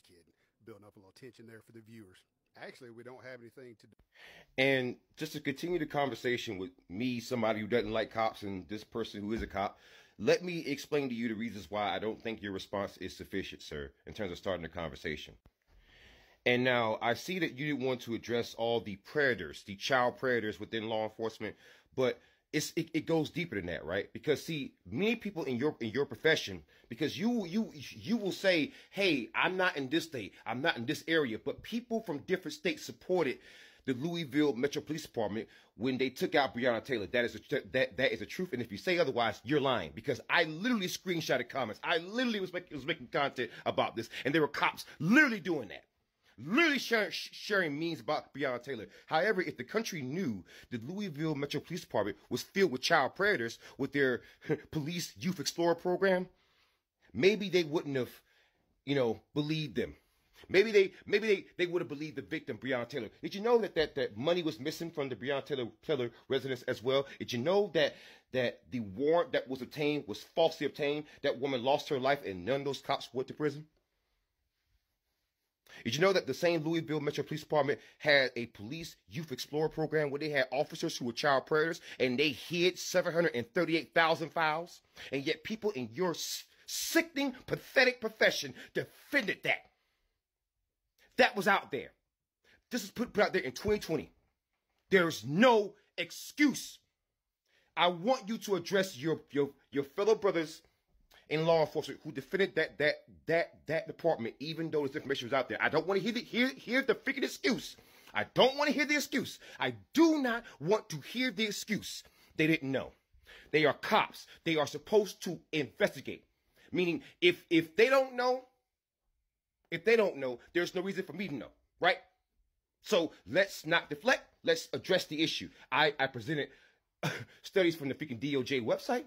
Just kidding. Building up a little tension there for the viewers. Actually, we don't have anything to do. And just to continue the conversation with me, somebody who doesn't like cops, and this person who is a cop, let me explain to you the reasons why I don't think your response is sufficient, sir, in terms of starting the conversation. And now I see that you didn't want to address all the predators, the child predators within law enforcement, but it goes deeper than that, right? Because see, many people in your profession, because you will say, hey, I'm not in this state, I'm not in this area, but people from different states supported the Louisville Metro Police Department when they took out Breonna Taylor. That is the truth. And if you say otherwise, you're lying, because I literally screenshotted comments. I literally was making content about this, and there were cops literally doing that. Literally sharing memes about Breonna Taylor. However, if the country knew the Louisville Metro Police Department was filled with child predators with their Police Youth Explorer program, maybe they wouldn't have, believed them. Maybe they would have believed the victim, Breonna Taylor. Did you know that money was missing from the Breonna Taylor residence as well? Did you know that the warrant that was obtained was falsely obtained? That woman lost her life and none of those cops went to prison? Did you know that the same Louisville Metro Police Department had a Police Youth Explorer program where they had officers who were child predators and they hid 738,000 files? And yet people in your sickening, pathetic profession defended that. That was out there. This is put out there in 2020. There's no excuse. I want you to address your fellow brothers in law enforcement who defended that department, even though this information was out there. I don't want to hear the freaking excuse. I don't want to hear the excuse. I do not want to hear the excuse. They didn't know. They are cops. They are supposed to investigate. Meaning, if they don't know, there's no reason for me to know, right? So let's not deflect. Let's address the issue. I presented studies from the freaking DOJ website.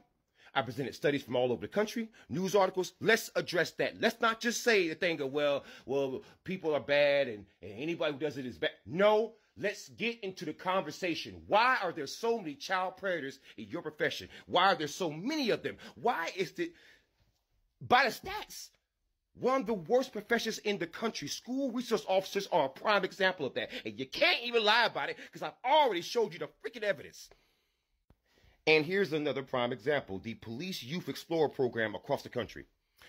I presented studies from all over the country, news articles. Let's address that. Let's not just say the thing of, well, people are bad and anybody who does it is bad. No, let's get into the conversation. Why are there so many child predators in your profession? Why are there so many of them? Why is it, by the stats, one of the worst professions in the country? School resource officers are a prime example of that. And you can't even lie about it because I've already showed you the freaking evidence. And here's another prime example, the Police Youth Explorer program across the country.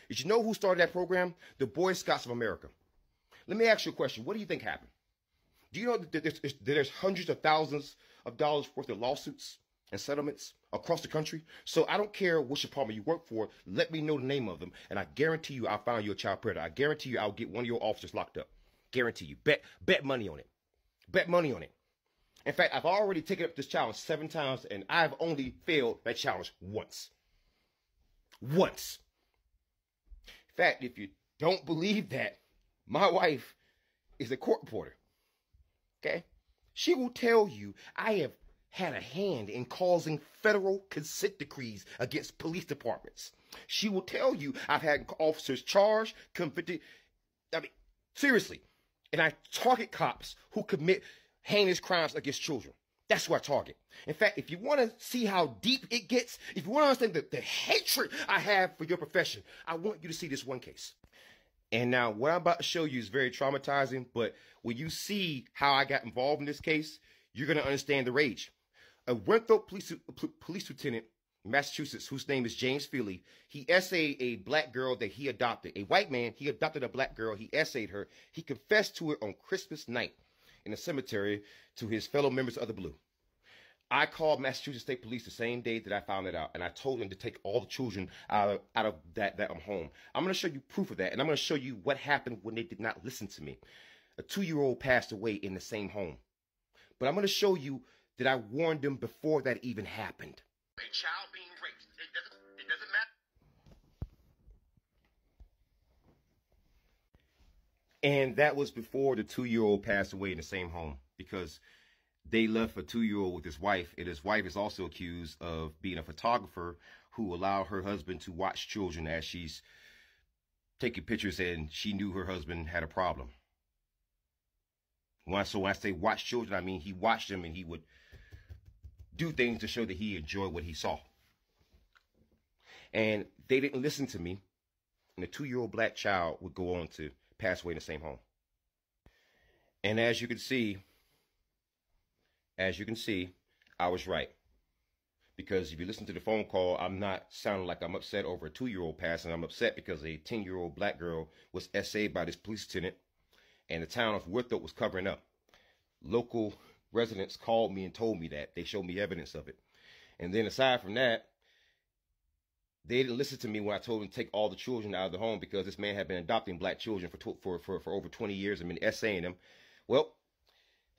Did you know who started that program? The Boy Scouts of America. Let me ask you a question. What do you think happened? Do you know that there's hundreds of thousands of dollars worth of lawsuits and settlements across the country? So I don't care which department you work for. Let me know the name of them. And I guarantee you I'll find you a child predator. I guarantee you I'll get one of your officers locked up. Guarantee you. Bet money on it. Bet money on it. In fact, I've already taken up this challenge 7 times, and I've only failed that challenge once. Once. In fact, if you don't believe that, my wife is a court reporter. Okay? She will tell you I have had a hand in causing federal consent decrees against police departments. She will tell you I've had officers charged, convicted. I mean, seriously. And I target cops who commit heinous crimes against children. That's who I target. In fact, if you want to see how deep it gets, if you want to understand the hatred I have for your profession, I want you to see this one case. And now what I'm about to show you is very traumatizing, but when you see how I got involved in this case, you're going to understand the rage. A Winthrop police lieutenant in Massachusetts, whose name is James Feely, he essayed a black girl that he adopted. A white man, he adopted a black girl. He essayed her. He confessed to it on Christmas night in a cemetery to his fellow members of the Blue. I called Massachusetts State Police the same day that I found it out, and I told them to take all the children out of that home. I'm going to show you proof of that, and I'm going to show you what happened when they did not listen to me. A 2-year-old passed away in the same home. But I'm going to show you that I warned them before that even happened. A child being raped, it doesn't matter. And that was before the 2-year-old passed away in the same home, because they left a 2-year-old with his wife, and his wife is also accused of being a photographer who allowed her husband to watch children as she's taking pictures, and she knew her husband had a problem. So when I say watch children, I mean he watched them and he would do things to show that he enjoyed what he saw. And they didn't listen to me. And the 2-year-old black child would go on to passed away in the same home. And as you can see, I was right. Because if you listen to the phone call, I'm not sounding like I'm upset over a 2-year-old passing. I'm upset because a 10-year-old black girl was essayed by this police lieutenant, and the town of Worthorpe was covering up. Local residents called me and told me that. They showed me evidence of it. And then aside from that, they didn't listen to me when I told them to take all the children out of the home because this man had been adopting black children for over 20 years and been essaying them. Well,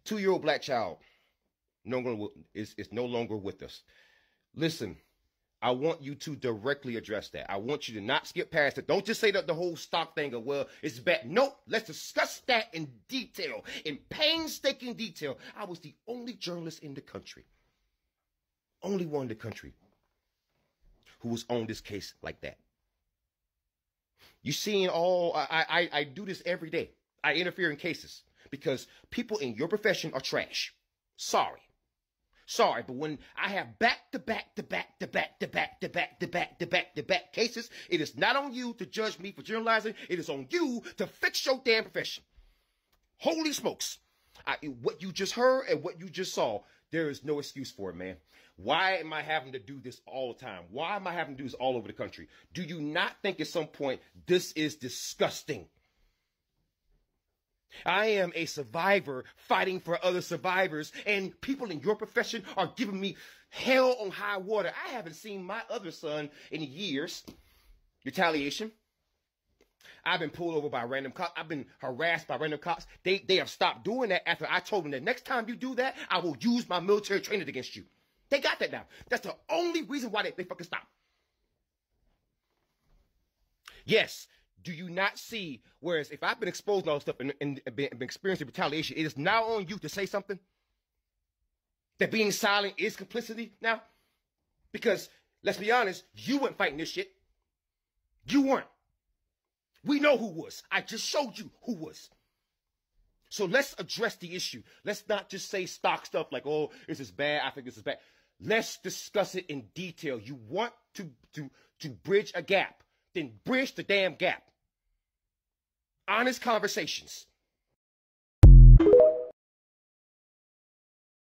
2-year-old black child is no longer with us. Listen, I want you to directly address that. I want you to not skip past it. Don't just say the whole stock thing of, well, it's bad. Nope, let's discuss that in detail, in painstaking detail. I was the only journalist in the country, only one in the country who was on this case like that. You seeing I do this every day. I interfere in cases because people in your profession are trash. Sorry, but when I have back-to-back cases, it is not on you to judge me for generalizing. It is on you to fix your damn profession. Holy smokes. What you just heard and what you just saw, there is no excuse for it, man. Why am I having to do this all the time? Why am I having to do this all over the country? Do you not think at some point this is disgusting? I am a survivor fighting for other survivors, and people in your profession are giving me hell on high water. I haven't seen my other son in years. Retaliation. I've been pulled over by random cops. I've been harassed by random cops. They have stopped doing that after I told them the next time you do that, I will use my military training against you. They got that now. That's the only reason why they fucking stop. Yes. Do you not see, whereas if I've been exposed to all this stuff and been experiencing retaliation, it is now on you to say something? That being silent is complicity now? Because, let's be honest, you weren't fighting this shit. You weren't. We know who was. I just showed you who was. So let's address the issue. Let's not just say stock stuff like, oh, this is bad, I think this is bad. Let's discuss it in detail. You want to bridge a gap, then bridge the damn gap. Honest conversations.